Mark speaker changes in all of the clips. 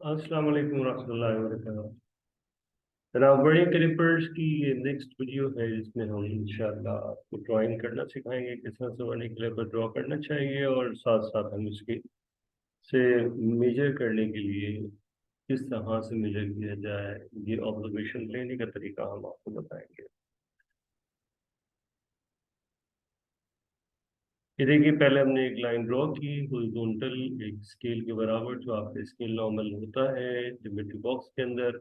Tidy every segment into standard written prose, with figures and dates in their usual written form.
Speaker 1: अस्सलाम वालेकुम रहमतुल्लाहि व बरकातहू। रावबड़ी कैलिपर्स की ये नेक्स्ट वीडियो है जिसमें हम इंशाल्लाह आपको ड्राइंग करना सिखाएंगे, किस तरह से वर्निंग कैलिपर ड्रॉ करना चाहिए और साथ साथ हम इसके से मेजर करने के लिए किस तरह से मेजर किया जाए, ये ऑब्जर्वेशन लेने का तरीका हम आपको बताएंगे। ये देखिए, पहले हमने एक लाइन ड्रॉ की हॉरिजॉन्टल, एक स्केल के बराबर, जो आपका स्केल नॉर्मल होता है ज्योमेट्री बॉक्स के अंदर।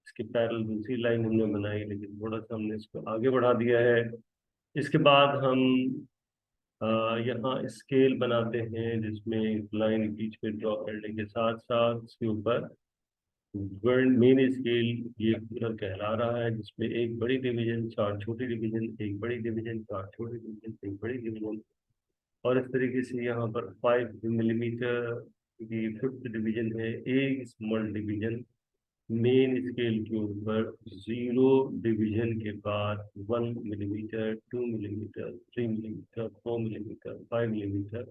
Speaker 1: इसके पैरेलल दूसरी लाइन हमने बनाई, लेकिन थोड़ा सा हमने इसको आगे बढ़ा दिया है। इसके बाद हम यहाँ स्केल बनाते हैं जिसमें एक लाइन बीच में ड्रॉ करने के साथ साथ इसके ऊपर वर्ल्ड मेन स्केल ये पूरा कहला रहा है, जिसमें एक बड़ी डिवीजन, चार छोटी डिवीजन, एक बड़ी डिवीजन, चार छोटी डिवीजन, एक बड़ी डिवीजन। और इस तरीके से यहाँ पर 5 मिलीमीटर की फिफ्थ डिवीजन है, एक स्मॉल डिवीजन मेन स्केल के ऊपर। जीरो डिवीजन के बाद 1 millimetre, 2 millimetre, 3 millimetre, 4 millimetre, 5 millimetre.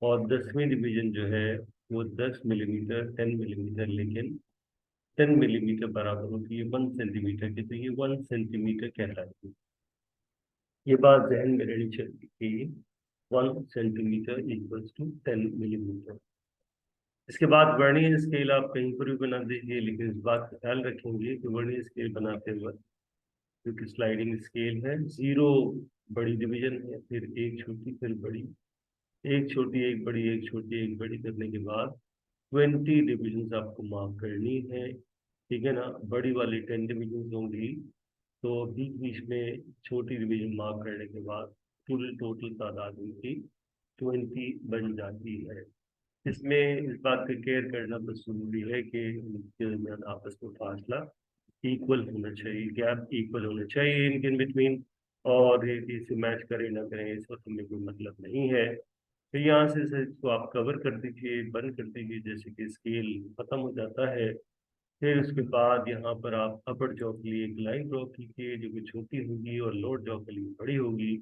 Speaker 1: और 10वीं डिवीजन जो है वो 10 मिलीमीटर, 10 मिलीमीटर, लेकिन 10 मिलीमीटर बराबर होती है 1 सेंटीमीटर की, तो ये 1 सेंटीमीटर कहलाती है। ये बात जहन में रहनी चाहिए कि 1 सेंटीमीटर इक्वल्स टू 10 मिलीमीटर। इसके बाद वर्नियर स्केल आप कहीं पर भी बना दीजिए, लेकिन इस बात का ख्याल रखेंगे कि वर्नियर स्केल बनाते वक्त, क्योंकि स्लाइडिंग स्केल है, जीरो बड़ी डिवीजन है, फिर एक छोटी, फिर बड़ी, एक छोटी, एक बड़ी, एक छोटी, एक बड़ी करने के बाद 20 डिविजन्स आपको मार्क करनी है। ठीक है ना, बड़ी वाली 10 डिविजन्स होंगी, तो बीच बीच में छोटी डिवीजन मार्क करने के बाद टोटल टोटल तादाद उनकी 20 बन जाती है। इसमें इस बात का केयर करना बस जरूरी है कि इनके दरमियान आपस में फासला इक्वल होना चाहिए, गैप इक्वल होना चाहिए इनके बिटवीन। और ये इसे मैच करें ना करें इस वक्त में कोई मतलब नहीं है। तो यहाँ से इसको आप कवर कर दीजिए, बंद कर दीजिए, जैसे कि स्केल खत्म हो जाता है। फिर उसके बाद यहाँ पर आप अपर जॉ के लिए एक लाइन ड्रॉ कीजिए जो कि छोटी होगी और लोअर जॉ के लिए बड़ी होगी।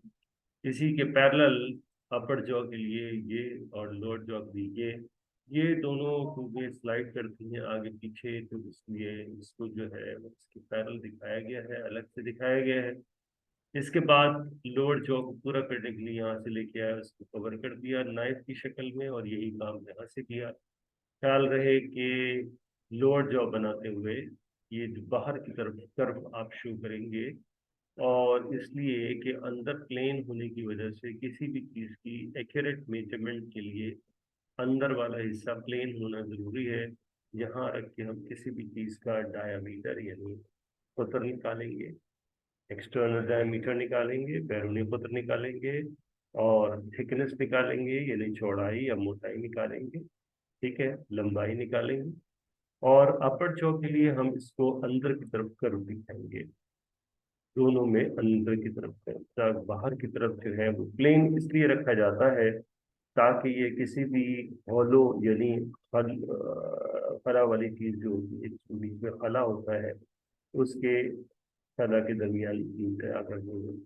Speaker 1: इसी के पैरेलल अपर जॉ के लिए ये और लोअर जॉ के लिए ये दोनों चीजें स्लाइड करती हैं आगे पीछे, तो इसलिए इसको जो है इसके पैरेलल दिखाया गया है, अलग से दिखाया गया है। इसके बाद लोअर जॉ को पूरा करने के लिए यहाँ से लेके आया, उसको कवर कर दिया नाइफ की शक्ल में, और यही काम यहाँ से किया। ख्याल रहे कि लोअर जॉ बनाते हुए ये जो बाहर की तरफ कर्व आप शो करेंगे, और इसलिए कि अंदर प्लेन होने की वजह से किसी भी चीज़ की एक्यूरेट मेजरमेंट के लिए अंदर वाला हिस्सा प्लेन होना जरूरी है। यहाँ रख के हम किसी भी चीज़ का डायामीटर यानी कुतर निकालेंगे, एक्सटर्नल डायमीटर निकालेंगे, बैरूनी कुतर निकालेंगे, और थिकनेस निकालेंगे यानी चौड़ाई या मोटाई निकालेंगे। ठीक है, लंबाई निकालेंगे। और अपर जॉ के लिए हम इसको अंदर की तरफ कर्व दिखाएंगे, दोनों में अंदर की तरफ कर्व, बाहर की तरफ जो है वो प्लेन इसलिए रखा जाता है ताकि ये किसी भी हॉलो यानी फला वाली चीज जो होती है जिसके बीच में फला होता है, उसके फला के दरमियान अगर वो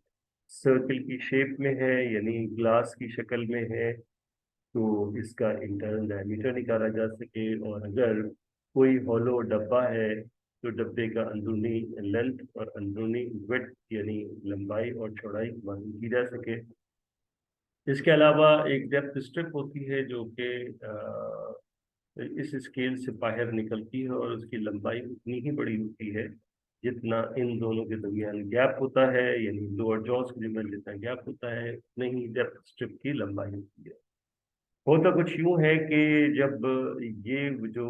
Speaker 1: सर्कल की शेप में है यानी ग्लास की शक्ल में है, तो इसका इंटरनल डायमीटर निकाला जा सके। और अगर कोई हॉलो डब्बा है तो डब्बे का अंदरूनी लेंथ और अंदरूनी विड्थ यानी लंबाई और चौड़ाई मालूम की जा सके। इसके अलावा एक डेप्थ स्ट्रिप होती है जो कि इस स्केल से बाहर निकलती है, और उसकी लंबाई उतनी ही बड़ी होती है जितना इन दोनों के दरमियान गैप होता है, यानी लोअर जॉस के दरमियान जितना गैप होता है उतनी ही डेप्थ स्ट्रिप की लंबाई होती है। होता कुछ यूं है कि जब ये जो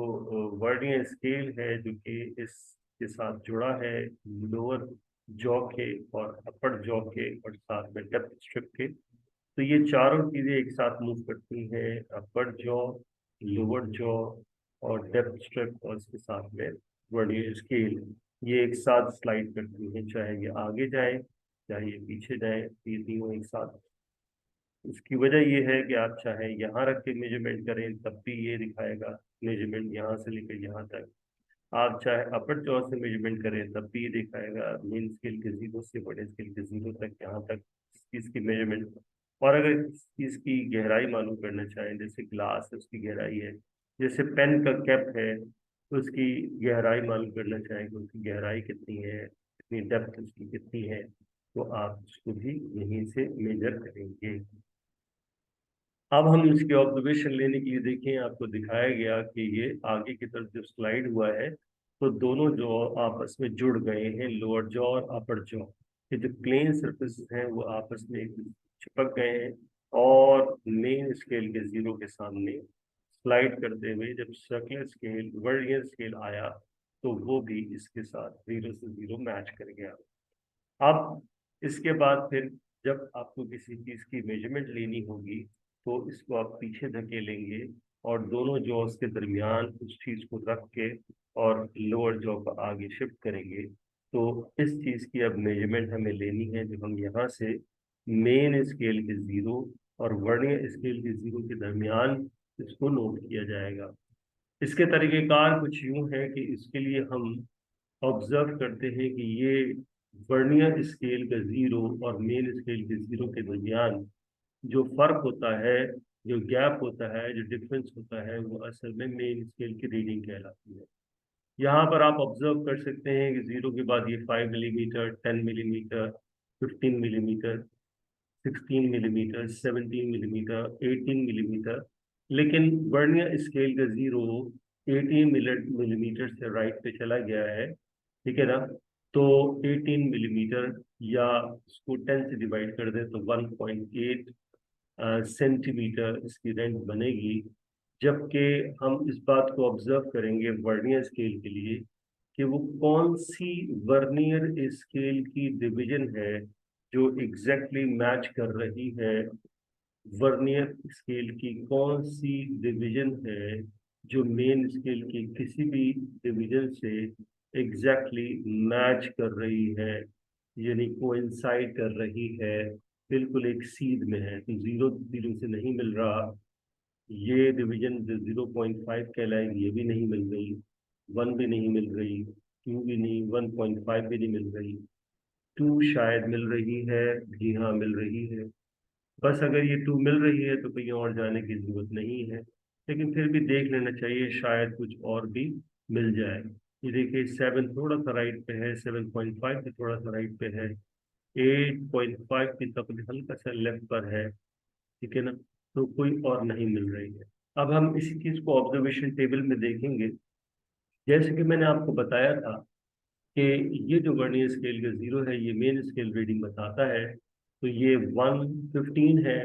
Speaker 1: वर्नियर स्केल है जो कि इसके साथ जुड़ा है लोअर जॉ के और अपर जॉ के और साथ में डेप्थ स्ट्रिप के, तो ये चारों चीजें एक साथ मूव करती हैं, अपर जॉ, लोअर जॉ और डेप्थ स्ट्रिप, और इसके साथ में वर्नियर स्केल, ये एक साथ स्लाइड करती हैं, चाहे ये आगे जाए चाहे ये पीछे जाए, ये तीनों एक साथ। इसकी वजह ये है कि आप चाहे यहाँ रख के मेजरमेंट करें तब भी ये दिखाएगा मेजरमेंट यहाँ से लेकर यहाँ तक, आप चाहे अपर जॉ से मेजरमेंट करें तब भी ये दिखाएगा मेन स्केल के जीरो से बड़े स्केल के जीरो तक, यहाँ तक इसकी मेजरमेंट। और अगर इसकी गहराई मालूम करना चाहें, जैसे ग्लास है उसकी गहराई है, जैसे पेन का कैप है, तो उसकी गहराई मालूम करना चाहेंगे, उसकी गहराई कितनी है, कितनी डेप्थ उसकी कितनी है, तो आप उसको भी यहीं से मेजर करेंगे। अब हम इसके ऑब्जर्वेशन लेने के लिए देखें, आपको दिखाया गया कि ये आगे की तरफ जो स्लाइड हुआ है, तो दोनों जॉ आपस में जुड़ गए हैं, लोअर जॉ और अपर जॉ। ये जो प्लेन सरफेस हैं वो आपस में एक चिपक गए हैं, और मेन स्केल के जीरो के सामने स्लाइड करते हुए जब सर्कुलर स्केल वर्नियर स्केल आया, तो वो भी इसके साथ जीरो से जीरो मैच कर गया। अब इसके बाद फिर जब आपको किसी चीज की मेजरमेंट लेनी होगी, तो इसको आप पीछे धकेलेंगे और दोनों जॉस के दरमियान उस चीज को रख के और लोअर जॉ को आगे शिफ्ट करेंगे। तो इस चीज की अब मेजरमेंट हमें लेनी है, जो हम यहाँ से मेन स्केल के जीरो और वर्नियर स्केल के जीरो के दरमियान इसको नोट किया जाएगा। इसके तरीकेकार कुछ यूं है कि इसके लिए हम ऑब्जर्व करते हैं कि ये वर्नियर स्केल का जीरो और मेन स्केल के जीरो के दरमियान जो फर्क होता है, जो गैप होता है, जो डिफरेंस होता है, वो असल में मेन स्केल की रीडिंग कहलाती है। यहाँ पर आप ऑब्जर्व कर सकते हैं कि जीरो के बाद ये 5 millimetre, 10 millimetre, 15 millimetre, 16 millimetre, 17 millimetre, 18 millimetre, लेकिन वर्नियर स्केल का जीरो 18 मिलीमीटर से राइट पे चला गया है, ठीक है ना। तो 18 मिलीमीटर, या इसको 10 से डिवाइड कर दे तो 1.8 सेंटीमीटर इसकी रेंज बनेगी। जबकि हम इस बात को ऑब्जर्व करेंगे वर्नियर स्केल के लिए कि वो कौन सी वर्नियर स्केल की डिवीजन है जो एग्जैक्टली मैच कर रही है, वर्नियर स्केल की कौन सी डिवीजन है जो मेन स्केल की किसी भी डिवीजन से एग्जैक्टली मैच कर रही है, यानी कोइंसाइड कर रही है, बिल्कुल एक सीध में है। तो जीरो जीरो से नहीं मिल रहा, ये डिवीजन जो 0.5 कहलाएगी ये भी नहीं मिल रही, 1 भी नहीं मिल रही, 2 भी नहीं, 1.5 भी नहीं मिल रही, 2 शायद मिल रही है। जी हाँ, मिल रही है। बस अगर ये 2 मिल रही है तो कहीं और जाने की जरूरत नहीं है, लेकिन फिर भी देख लेना चाहिए, शायद कुछ और भी मिल जाए। ये देखिए 7 थोड़ा सा राइट पे है, 7.5 भी थोड़ा सा राइट पे है, 8.5 की तक हल्का सा लेफ्ट पर है, ठीक है ना। तो कोई और नहीं मिल रही है। अब हम इसी चीज को ऑब्जर्वेशन टेबल में देखेंगे। जैसे कि मैंने आपको बताया था कि ये जो वर्नियर स्केल का जीरो है, ये मेन स्केल रीडिंग बताता है। तो ये 115 है,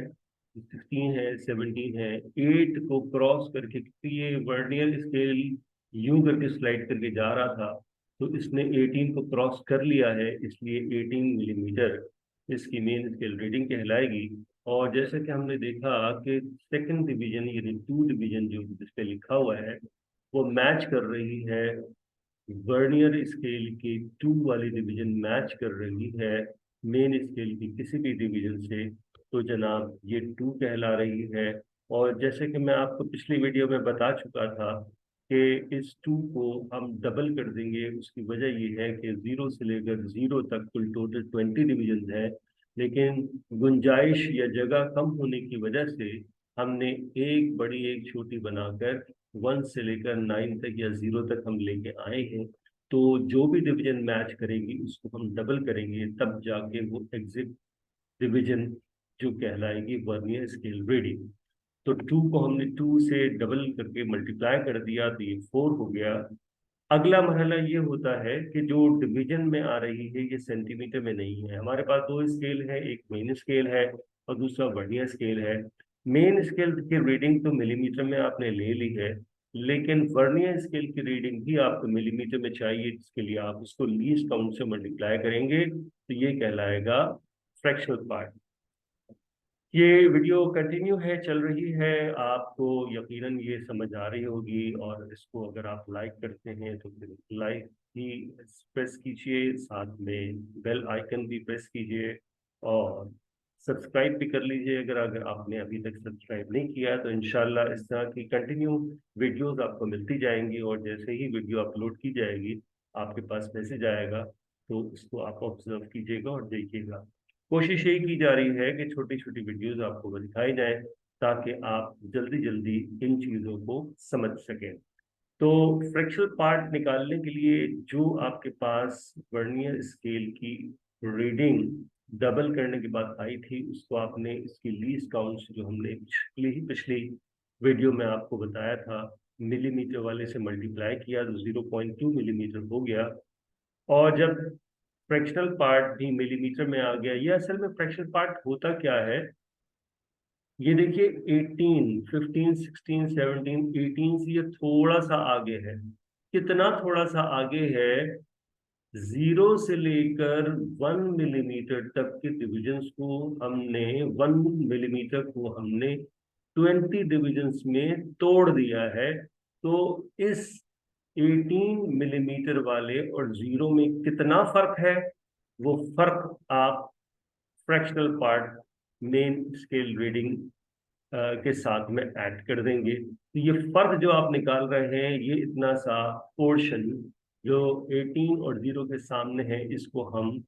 Speaker 1: 16 है, 17 है, 8 को क्रॉस करके, क्योंकि ये वर्नियर स्केल यूं करके स्लाइड करके जा रहा था, तो इसने 18 को क्रॉस कर लिया है, इसलिए 18 मिलीमीटर इसकी मेन स्केल रीडिंग कहलाएगी। और जैसे कि हमने देखा कि सेकंड डिवीजन यानी 2 डिवीजन जो जिस पे लिखा हुआ है, वो मैच कर रही है वर्नियर स्केल की 2 वाली डिवीजन, मैच कर रही है मेन स्केल की किसी भी डिवीजन से, तो जनाब ये 2 कहला रही है। और जैसे कि मैं आपको पिछली वीडियो में बता चुका था कि इस 2 को हम डबल कर देंगे। उसकी वजह ये है कि 0 से लेकर 0 तक कुल टोटल 20 डिवीजन है, लेकिन गुंजाइश या जगह कम होने की वजह से हमने एक बड़ी एक छोटी बनाकर 1 से लेकर 9 तक या 0 तक हम लेके आए हैं। तो जो भी डिवीजन मैच करेंगी उसको हम डबल करेंगे, तब जाके वो एग्जिट डिवीजन जो कहलाएगी वर्नियर स्केल रीडिंग। तो 2 को हमने 2 से डबल करके मल्टीप्लाई कर दिया, तो ये 4 हो गया। अगला मरहला ये होता है कि जो डिवीजन में आ रही है ये सेंटीमीटर में नहीं है। हमारे पास दो स्केल है, एक मेन स्केल है और दूसरा वर्नियर स्केल है। मेन स्केल की रीडिंग तो मिलीमीटर में आपने ले ली है, लेकिन वर्नियर स्केल की रीडिंग भी आपको मिलीमीटर में चाहिए, जिसके लिए आप उसको लीस्ट काउंट से मल्टीप्लाई करेंगे, तो ये कहलाएगा फ्रैक्शनल पार्ट। ये वीडियो कंटिन्यू है, चल रही है, आपको यकीनन ये समझ आ रही होगी। और इसको अगर आप लाइक करते हैं तो फिर लाइक भी प्रेस कीजिए, साथ में बेल आइकन भी प्रेस कीजिए, और सब्सक्राइब भी कर लीजिए अगर अगर आपने अभी तक सब्सक्राइब नहीं किया। तो इंशाल्लाह इस तरह की कंटिन्यू वीडियोस आपको मिलती जाएंगी, और जैसे ही वीडियो अपलोड की जाएगी आपके पास मैसेज आएगा, तो इसको आप ऑब्जर्व कीजिएगा और देखिएगा। कोशिश यही की जा रही है कि छोटी छोटी वीडियोस आपको दिखाई जाए, ताकि आप जल्दी जल्दी इन चीज़ों को समझ सकें। तो फ्रैक्शनल पार्ट निकालने के लिए जो आपके पास वर्नियर स्केल की रीडिंग डबल करने के बाद आई थी, उसको आपने इसकी लीस्ट काउंट जो हमने पिछली वीडियो में आपको बताया था, मिलीमीटर वाले से मल्टीप्लाई किया तो 0.2 मिलीमीटर हो गया। और जब फ्रैक्शनल पार्ट भी मिलीमीटर में आ गया, ये असल में फ्रैक्शनल पार्ट होता क्या है, ये देखिए 18, 15, 16, 17, 18 से ये थोड़ा सा आगे है। कितना थोड़ा सा आगे है? 0 से लेकर 1 मिलीमीटर तक के डिविजन्स को हमने 1 मिलीमीटर को हमने 20 डिविजन्स में तोड़ दिया है। तो इस 18 मिलीमीटर वाले और जीरो में कितना फर्क है, वो फर्क आप fractional part main scale reading के साथ में ऐड कर देंगे। तो ये फर्क जो आप निकाल रहे हैं, ये इतना सा पोर्शन जो 18 और 0 के सामने है, इसको हम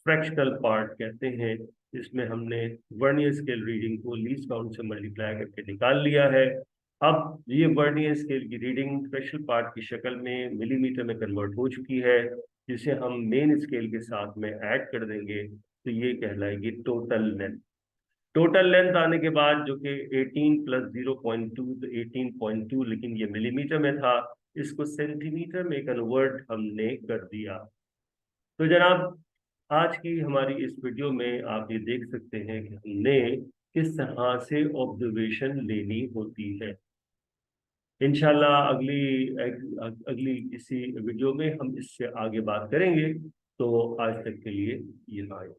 Speaker 1: फ्रैक्शनल पार्ट कहते हैं। इसमें हमने वर्नियर स्केल रीडिंग को लीस्ट काउंट से मल्टीप्लाई करके निकाल लिया है। अब ये वर्नियर स्केल की रीडिंग फ्रैक्शनल पार्ट की शक्ल में मिलीमीटर में कन्वर्ट हो चुकी है, जिसे हम मेन स्केल के साथ में ऐड कर देंगे। तो ये कहलाएगी टोटल लेंथ। टोटल लेंथ आने के बाद जो कि 18 प्लस 0.2, तो 18.2, लेकिन ये मिलीमीटर में था, इसको सेंटीमीटर में कन्वर्ट हमने कर दिया। तो जनाब, आज की हमारी इस वीडियो में आप ये देख सकते हैं कि हमने किस तरह से ऑब्जर्वेशन लेनी होती है। इंशाल्लाह अगली किसी वीडियो में हम इससे आगे बात करेंगे। तो आज तक के लिए ये बात।